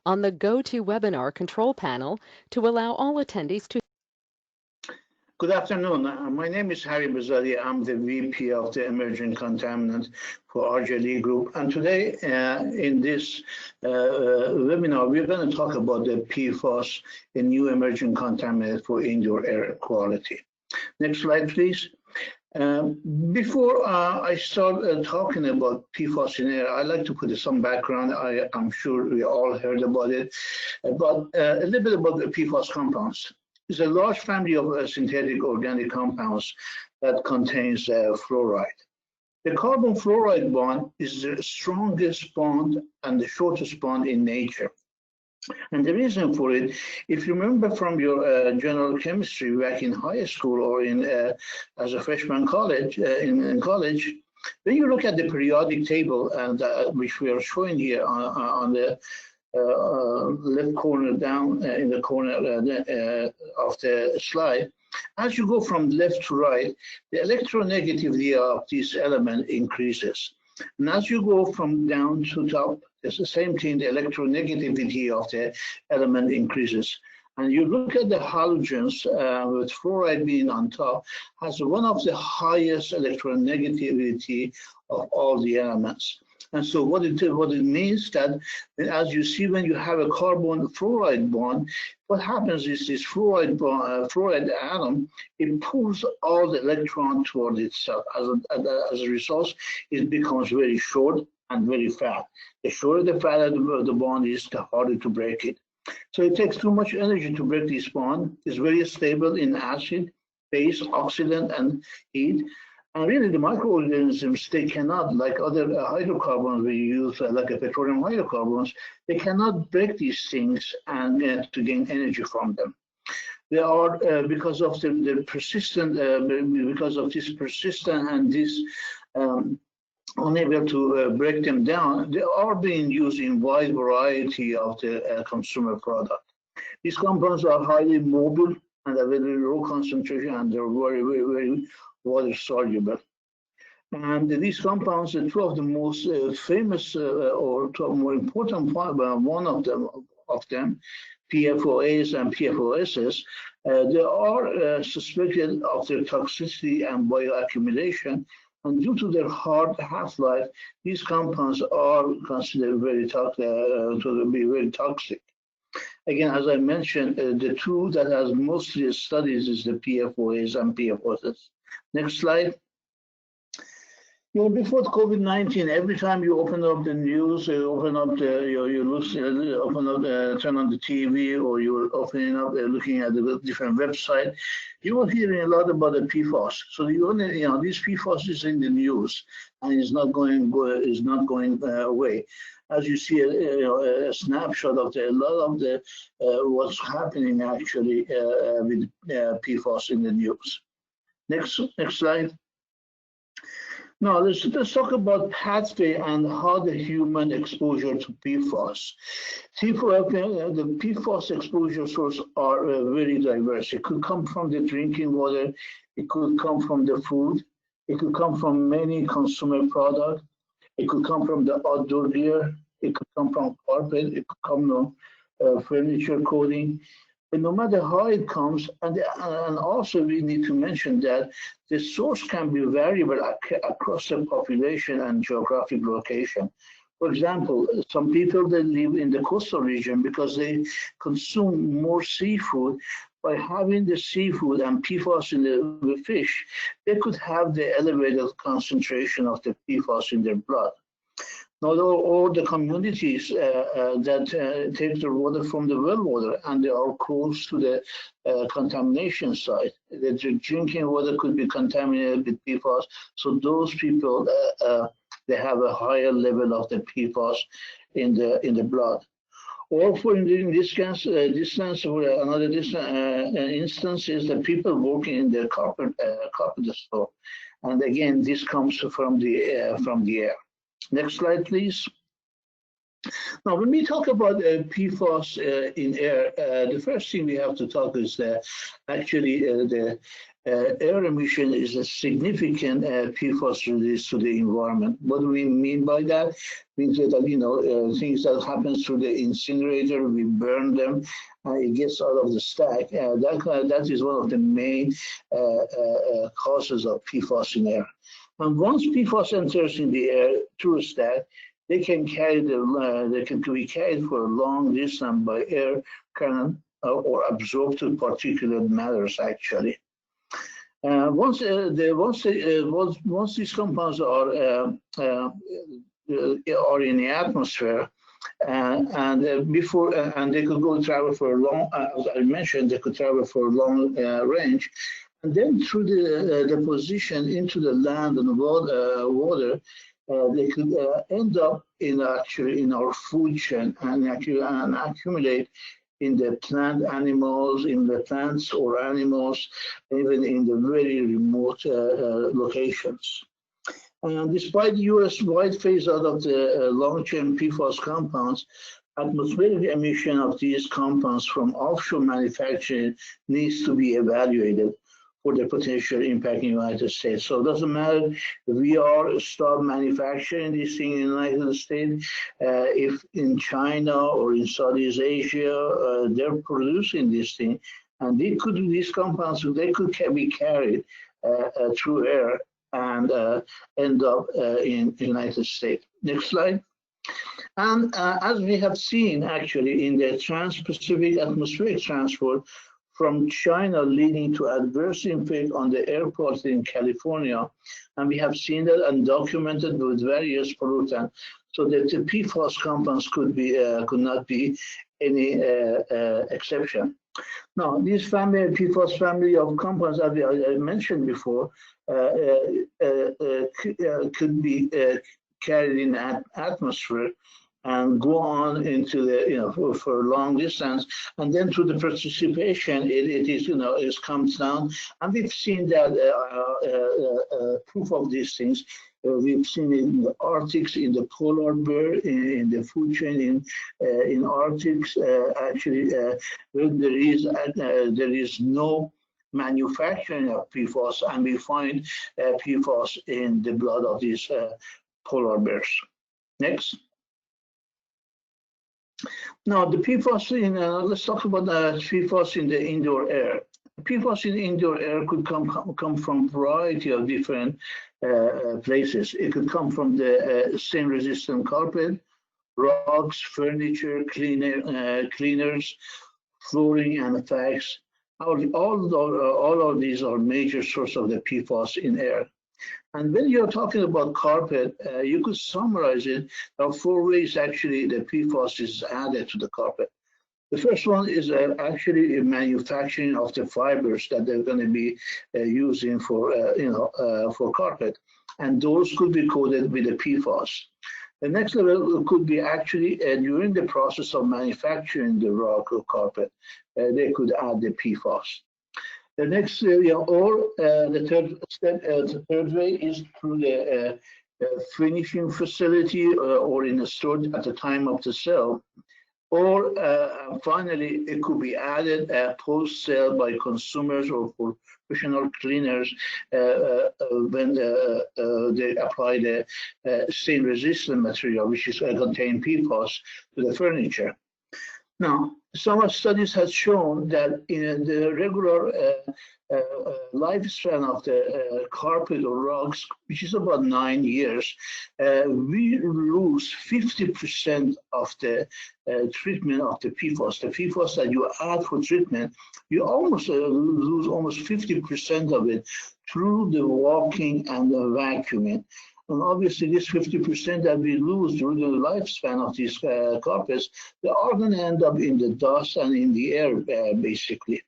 on the GoToWebinar control panel to allow all attendees to. Good afternoon. My name is Behzadi. I'm the VP of the Emerging Contaminant for RJD Group. And today in this webinar, we're going to talk about the PFAS, a new emerging contaminant for indoor air quality. Next slide, please. Before I start talking about PFAS in air, I'd like to put some background. I'm sure we all heard about it, but a little bit about the PFAS compounds. It's a large family of synthetic organic compounds that contains fluoride. The carbon fluoride bond is the strongest bond and the shortest bond in nature. And the reason for it, if you remember from your general chemistry back in high school or in as a freshman college, in college, when you look at the periodic table, and which we are showing here on the left corner down in the corner of the slide, as you go from left to right, the electronegativity of this element increases. And as you go from down to top, it's the same thing, the electronegativity of the element increases. And you look at the halogens with fluoride being on top, has one of the highest electronegativity of all the elements. And so what it means that, as you see, when you have a carbon fluoride bond, what happens is this fluoride atom, it pulls all the electron toward itself. As a result, it becomes very short and very fat. The shorter the fat the bond is, the harder to break it. So it takes too much energy to break this bond. It's very stable in acid, base, oxidant, and heat. And really, the microorganisms, they cannot, like other hydrocarbons we use, like petroleum hydrocarbons, they cannot break these things and to gain energy from them. They are, because of the persistent, because of this persistent and this unable to break them down, they are being used in wide variety of the consumer product. These compounds are highly mobile and have very low concentration, and they're very, very, very water soluble. And these compounds, the two of the most famous or two more important one of them, PFOAs and PFOSs, they are suspected of their toxicity and bioaccumulation. And due to their hard half-life, these compounds are considered to be very toxic. Again, as I mentioned, the two that has mostly studies is the PFOAs and PFOSs. Next slide. You know, before COVID-19, every time you open up the news, you open up turn on the TV, or you're opening up, looking at the different website, you will hear a lot about the PFAS. So this PFAS is in the news, and it's not going away. As you see, a snapshot of a lot of the what's happening actually with PFAS in the news. Next slide. Now let's talk about pathway and how the human exposure to PFAS. The PFAS exposure sources are very diverse. It could come from the drinking water, it could come from the food, it could come from many consumer products, it could come from the outdoor gear, it could come from carpet, it could come from furniture coating. But no matter how it comes, and also we need to mention that the source can be variable across the population and geographic location. For example, some people that live in the coastal region, because they consume more seafood, by having the seafood and PFAS in the fish, they could have the elevated concentration of the PFAS in their blood. Not all the communities that take the water from the well water and they are close to the contamination site. The drinking water could be contaminated with PFAS, so those people they have a higher level of the PFAS in the blood. Or for in this case, another instance is the people working in the carpet store, and again this comes from the air. Next slide, please. Now, when we talk about PFAS in air, the first thing we have to talk is actually the air emission is a significant PFAS release to the environment. What do we mean by that? Means that things that happen through the incinerator, we burn them, it gets out of the stack. That is one of the main causes of PFAS in air. And once PFAS enters in the air through a stack, they can be carried for a long distance by air current or absorbed to particulate matters actually. Once these compounds are in the atmosphere, and they could travel for a long, as I mentioned, they could travel for a long range, and then through the deposition into the land and water, they could end up in our food chain and accumulate in the plant animals, in the plants or animals, even in the very remote locations. And despite US-wide phase out of the long-term PFAS compounds, atmospheric emission of these compounds from offshore manufacturing needs to be evaluated for the potential impact in the United States. So it doesn't matter if we start manufacturing this thing in the United States, if in China or in Southeast Asia, they're producing this thing, and these compounds, they could be carried through air and end up in the United States. Next slide. And as we have seen actually in the trans-Pacific atmospheric transport, from China leading to adverse impact on the air quality in California. And we have seen that and documented with various pollutants. So that the PFAS compounds could not be any exception. Now, this PFAS family of compounds, as I mentioned before, could be carried in the atmosphere and go on into the, for a long distance, and then through the participation, it comes down, and we've seen that proof of these things. We've seen it in the Arctics, in the polar bear, in the food chain in Arctics. Actually, when there is no manufacturing of PFAS, and we find PFAS in the blood of these polar bears. Next. Now, the PFAS let's talk about the PFAS in the indoor air. PFAS in indoor air could come from a variety of different places. It could come from the stain-resistant carpet, rugs, furniture, cleaners, flooring, and fags. All of these are major sources of the PFAS in air. And when you're talking about carpet, you could summarize it. There are 4 ways actually the PFAS is added to the carpet. The first one is actually manufacturing of the fibers that they're going to be using for for carpet, and those could be coated with the PFAS. The next level could be actually during the process of manufacturing the rug or carpet, they could add the PFAS. The next, the third step, the third way is through the finishing facility or in a store at the time of the sale. Or finally, it could be added post-sale by consumers or for professional cleaners when they apply the stain-resistant material, which is contain PFAS, to the furniture. Now, some studies have shown that in the regular lifespan of the carpet or rugs, which is about 9 years, we lose 50% of the treatment of the PFAS. The PFAS that you add for treatment, you almost lose almost 50% of it through the walking and the vacuuming. And obviously, this 50% that we lose during the lifespan of these carpets, they are going to end up in the dust and in the air, basically.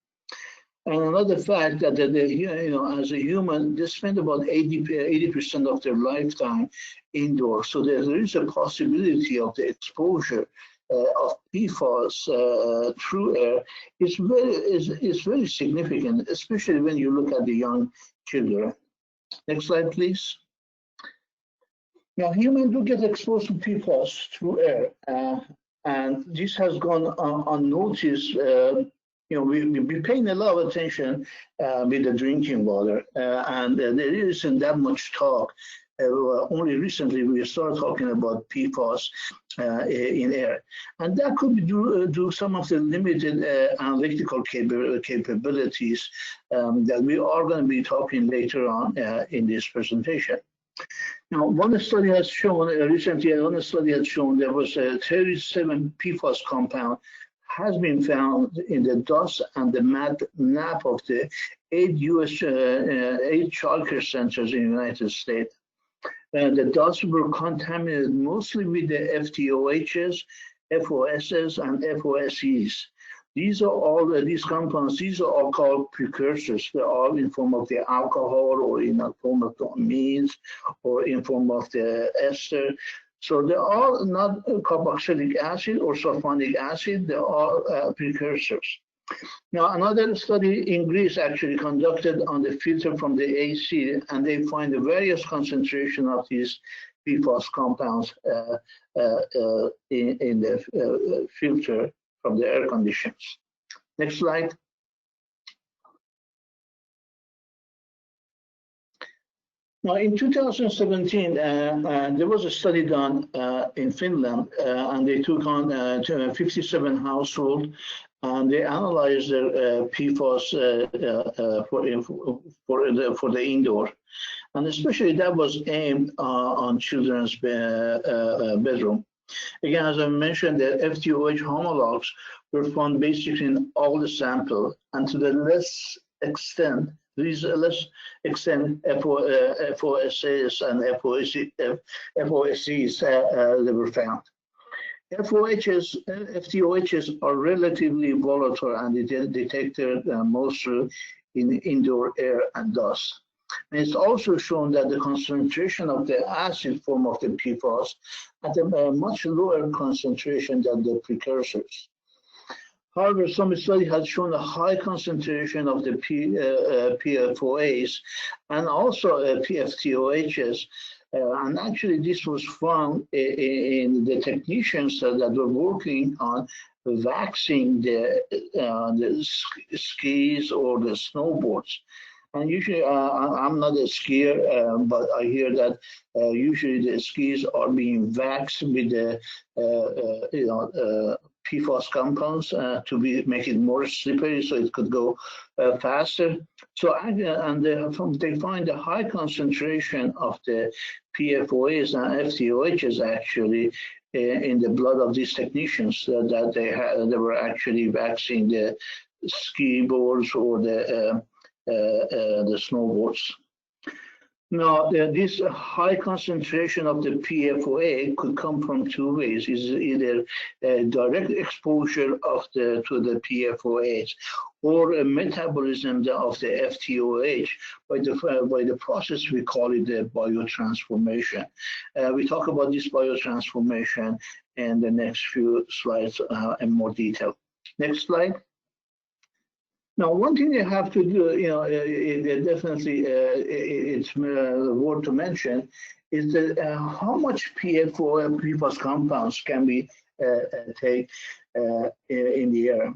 And another fact that as a human, they spend about 80% of their lifetime indoors. So there is a possibility of the exposure of PFAS through air is very significant, especially when you look at the young children. Next slide, please. Now, humans do get exposed to PFAS through air, and this has gone unnoticed. We're paying a lot of attention with the drinking water, and there isn't that much talk. Only recently we started talking about PFAS in air, and that could be due some of the limited analytical capabilities that we are going to be talking later on in this presentation. Now, one study has shown recently, one study has shown there was a 37 PFAS compound has been found in the dust and the nap of the 8 childcare centers in the United States. The dust were contaminated mostly with the FTOHs, FOSs, and FOSEs. These are all these compounds. These are all called precursors. They're all in form of the alcohol, or in the form of the amines, or in form of the ester. So they're all not carboxylic acid or sulfonic acid. They're all precursors. Now, another study in Greece actually conducted on the filter from the AC, and they find the various concentration of these PFAS compounds in the filter from the air conditions. Next slide. Now, in 2017, there was a study done in Finland, and they took on 57 households, and they analyzed their PFAS for the indoor, and especially that was aimed on children's bedroom. Again, as I mentioned, the FTOH homologs were found basically in all the sample, and to the less extent FOSAs and FOSEs they were found. FTOHs are relatively volatile and detected mostly in indoor air and dust. And it's also shown that the concentration of the acid form of the PFAS at a much lower concentration than the precursors. However, some study has shown a high concentration of the PFOAs and also FTOHs. And actually, this was found in the technicians that were working on waxing the skis or the snowboards. And usually, I'm not a skier, but I hear that usually the skis are being waxed with the PFAS compounds to make it more slippery, so it could go faster. So, and they find a high concentration of the PFOAs and FTOHs actually in the blood of these technicians that they were actually waxing the ski boards or the snowboards. Now, this high concentration of the PFOA could come from two ways. It's either direct exposure to the PFOAs or a metabolism of the FTOH by the process we call it the biotransformation. We talk about this biotransformation in the next few slides in more detail. Next slide. Now, one thing you have to do, it's worth to mention, is that how much PFAS compounds can we take in the air.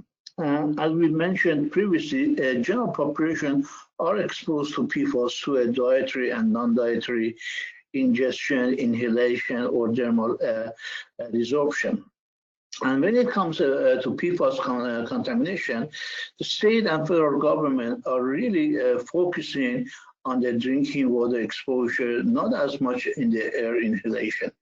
As we mentioned previously, general population are exposed to PFAS through a dietary and non-dietary ingestion, inhalation, or dermal resorption. And when it comes to PFAS contamination, the state and federal government are really focusing on the drinking water exposure, not as much in the air inhalation.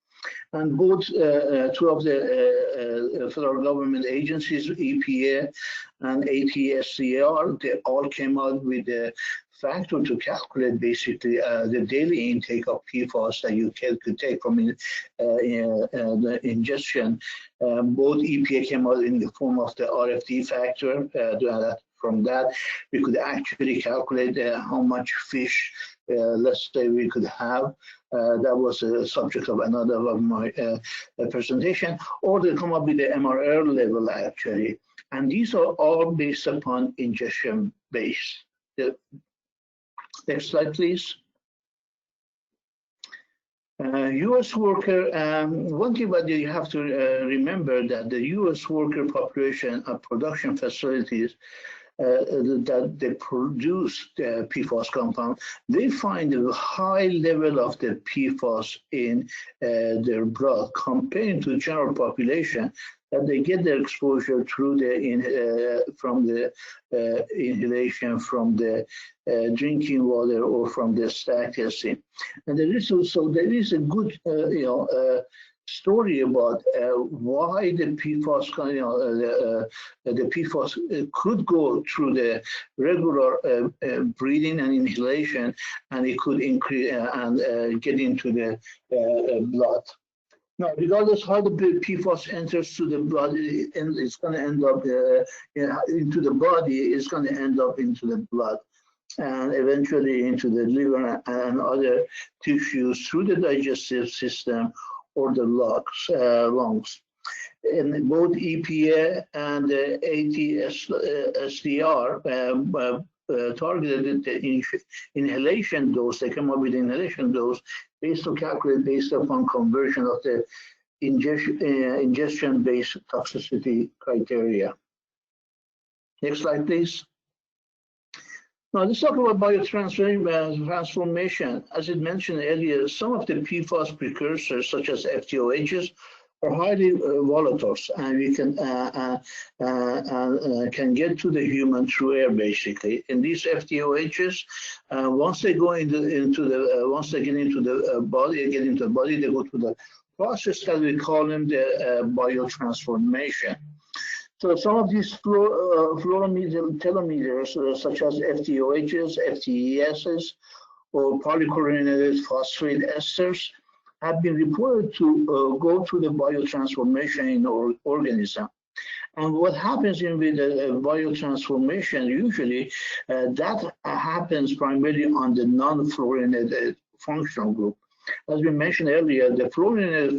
And both two of the federal government agencies, EPA and ATSCR, they all came out with a factor to calculate basically the daily intake of PFAS that you could take from the ingestion. Both EPA came out in the form of the RFD factor. From that, we could actually calculate how much fish, let's say, we could have. That was a subject of another of my presentation. Or they come up with the MRL level, actually. And these are all based upon ingestion base. Next slide, please. U.S. worker, one thing that you have to remember that the U.S. worker population at production facilities that they produce the PFAS compound, they find a high level of the PFAS in their blood compared to the general population, that they get their exposure through the from the inhalation from the drinking water or from the stack testing. And there is also a good story about why the PFAS, the PFAS could go through the regular breathing and inhalation, and it could increase and get into the blood. Now, regardless how the PFAS enters to the blood, it's going to end up into the body. It's going to end up into the blood, and eventually into the liver and other tissues through the digestive system or the lungs. And both EPA and ATSDR targeted the inhalation dose. They came up with the inhalation dose based upon conversion of the ingestion-based toxicity criteria. Next slide, please. Now let's talk about biotransformation. As I mentioned earlier, some of the PFAS precursors, such as FTOHs, are highly volatile, and we can get to the human through air, basically. And these FTOHs, once they go once they get into the body, they go through the process that we call them the biotransformation. So some of these fluorotelomeres, such as FTOHs, FTESs, or polychlorinated phosphate esters, have been reported to go through the biotransformation in the organism. And what happens with the biotransformation, usually that happens primarily on the non-fluorinated functional group. As we mentioned earlier, the fluorinated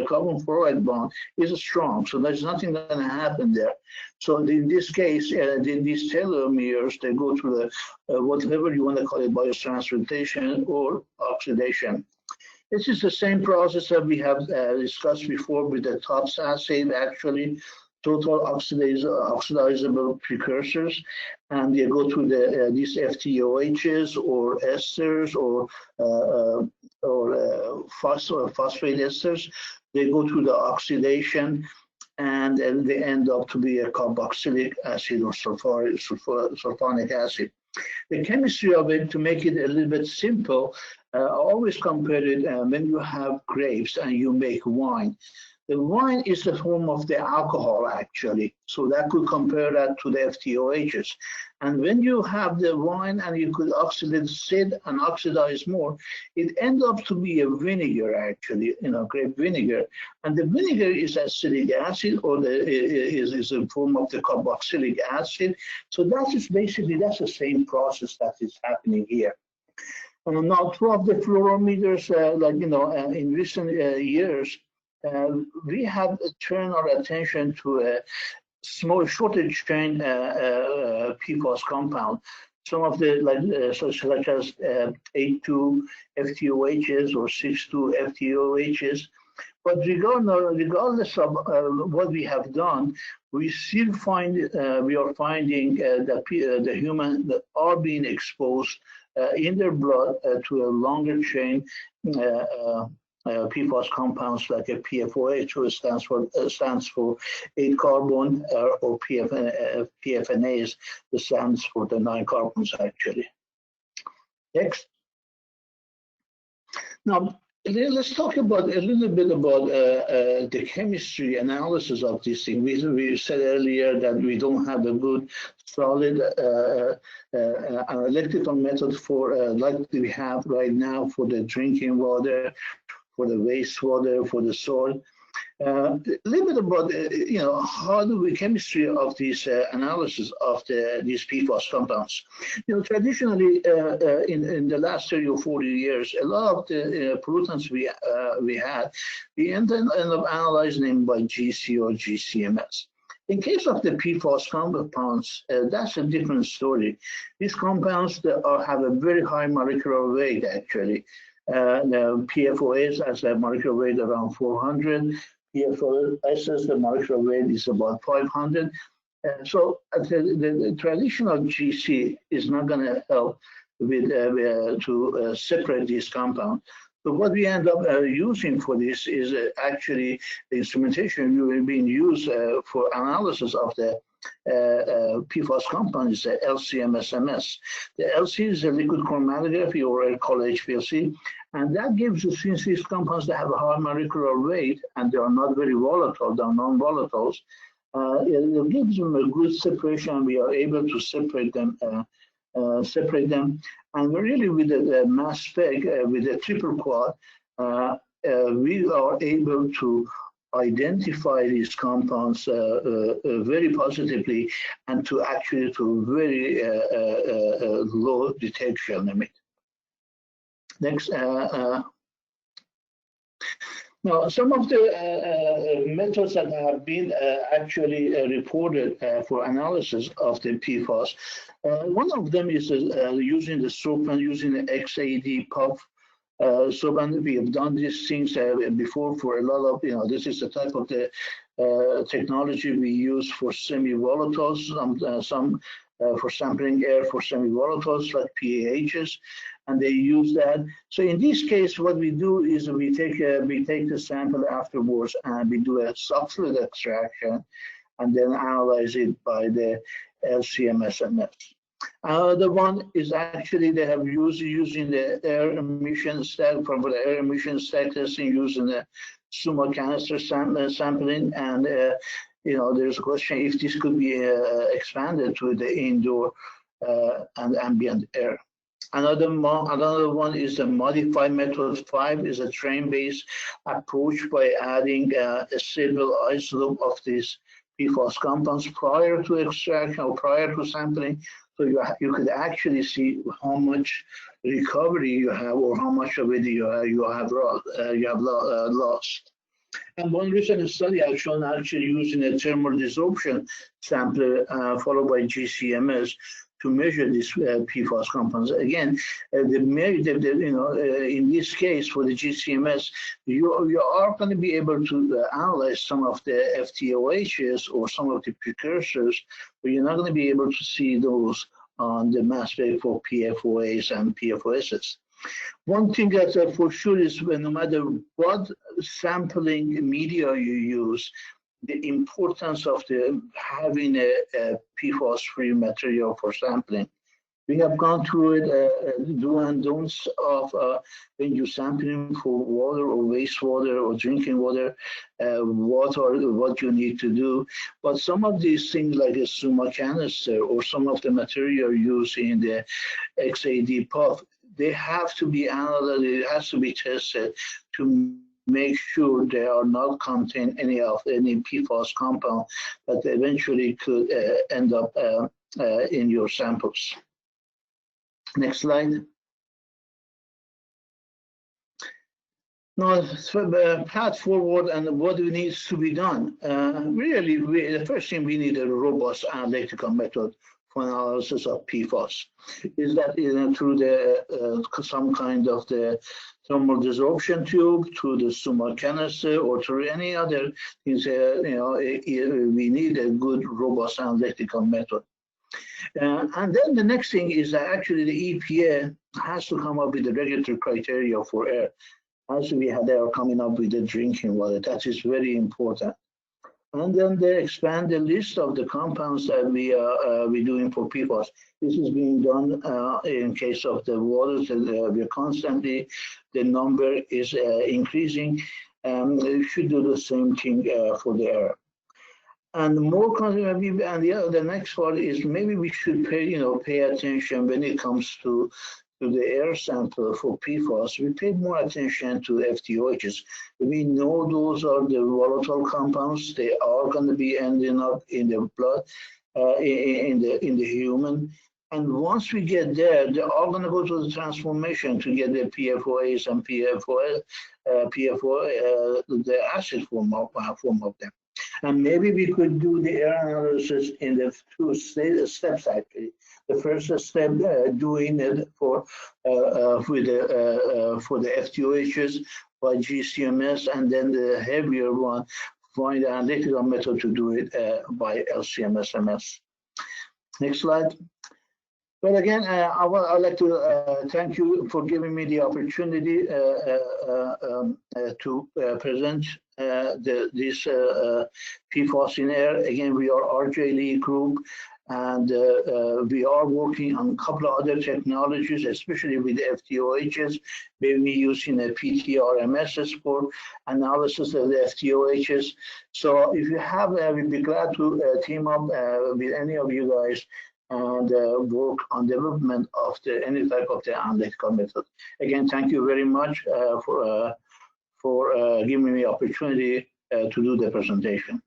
carbon fluoride bond is strong, so there's nothing going to happen there. So in this case, these telomeres, they go through the whatever you want to call it, biotransmutation or oxidation. This is the same process that we have discussed before with the TOPS assay, actually, total oxidizable precursors, and they go through these FTOHs or esters or phosphate esters. They go through the oxidation, and then they end up to be a carboxylic acid or sulfonic acid. The chemistry of it, to make it a little bit simple, I always compare it when you have grapes and you make wine. The wine is the form of the alcohol, actually. So that could compare that to the FTOHs. And when you have the wine and you could oxidate and oxidize more, it ends up to be a vinegar, actually, grape vinegar. And the vinegar is acetic acid, or is a form of the carboxylic acid. So that is basically, that's the same process that is happening here. Now, two of the fluorometers, in recent years, we have turned our attention to a small shorter chain PFAS compound. Some of the such as 8,2 FTOHs or 6,2 FTOHs. But regardless of what we have done, we still we are finding that the human that are being exposed in their blood to a longer chain PFAS compounds like a PFOH, which stands for 8 carbon, or PFNAs, that stands for the 9 carbons, actually. Next. Now, let's talk about a little bit about the chemistry analysis of this thing. We said earlier that we don't have a good, solid analytical method for like we have right now for the drinking water, for the wastewater, for the soil. A little bit about how do we chemistry of this analysis of these PFAS compounds. Traditionally in the last 30 or 40 years, a lot of the pollutants we end up analyzing them by GC or GCMS. In case of the PFAS compounds, that's a different story. These compounds have a very high molecular weight, actually. The PFOAs as a molecular weight around 400. PFOS, the molecular weight is about 500. So the traditional GC is not going to help with to separate these compounds. So what we end up using for this is actually the instrumentation being used for analysis of the PFAS compound is the LC-MS. The LC is a liquid chromatography, or called HPLC, and that gives you, since these compounds that have a high molecular weight and they are not very volatile, they are non-volatiles, it gives them a good separation. We are able to separate them. And really with the mass spec, with the triple quad, we are able to identify these compounds very positively and to actually to very low detection limit. Next. Now, some of the methods that have been actually reported for analysis of the PFAS, one of them is using the soap and using the XAD puff. So and we have done these things before for a lot of, this is the type of the technology we use for semi-volatiles, some for sampling air for semi-volatiles like PAHs, and they use that. So in this case, what we do is we take the sample afterwards and we do a subfluid extraction and then analyze it by the LC-MS. Another one is actually they have used using the air emission stack for the air emission stack testing using the SUMO canister sampling, and there's a question if this could be expanded to the indoor and ambient air. Another one is the modified method 5, is a train-based approach by adding a stable isotope of these PFAS compounds prior to extraction or prior to sampling. So you could actually see how much recovery you have or how much of it you have lost. And one recent study has shown actually using a thermal desorption sampler followed by GCMS to measure these PFAS compounds. Again, in this case for the GCMS, you are going to be able to analyze some of the FTOHs or some of the precursors, but you're not going to be able to see those on the mass spec for PFOAs and PFOSs. One thing that for sure is no matter what sampling media you use, the importance of having a PFAS-free material for sampling. We have gone through it, do and don'ts of when you're sampling for water or wastewater or drinking water, what you need to do. But some of these things like a SUMO canister or some of the material used in the XAD puff, they have to be analyzed, it has to be tested to make sure they are not contain any PFAS compound that eventually could end up in your samples. Next slide. Now, path forward and what needs to be done. Really, the first thing we need a robust analytical method for analysis of PFAS. Is that through some kind of the thermal desorption tube, through the SUMO canister, or through any other things? We need a good, robust analytical method. And then the next thing is that actually the EPA has to come up with the regulatory criteria for air. As they are coming up with the drinking water, that is very important. And then they expand the list of the compounds that we're doing for PFAS. This is being done in case of the waters. We're constantly, the number is increasing. We should do the same thing for the air. And more, and the next part is maybe we should pay attention when it comes to the air sample for PFAS. We paid more attention to FTOHs. We know those are the volatile compounds. They are going to be ending up in the blood, in the human. And once we get there, they are going to go to the transformation to get the PFOAs and PFO, the acid form of them. And maybe we could do the air analysis in the two steps actually. The first step doing it for the FTOHs by GCMS, and then the heavier one, find an analytical method to do it by LCMS-MS. Next slide. Well, again, I'd like to thank you for giving me the opportunity to present this PFAS in air. Again, we are RJLE group, and we are working on a couple of other technologies, especially with FTOHs, where we're using a PTRMS for analysis of the FTOHs. So if you have, we'd be glad to team up with any of you guys and work on development of any type of the analytical method. Again, thank you very much for giving me the opportunity to do the presentation.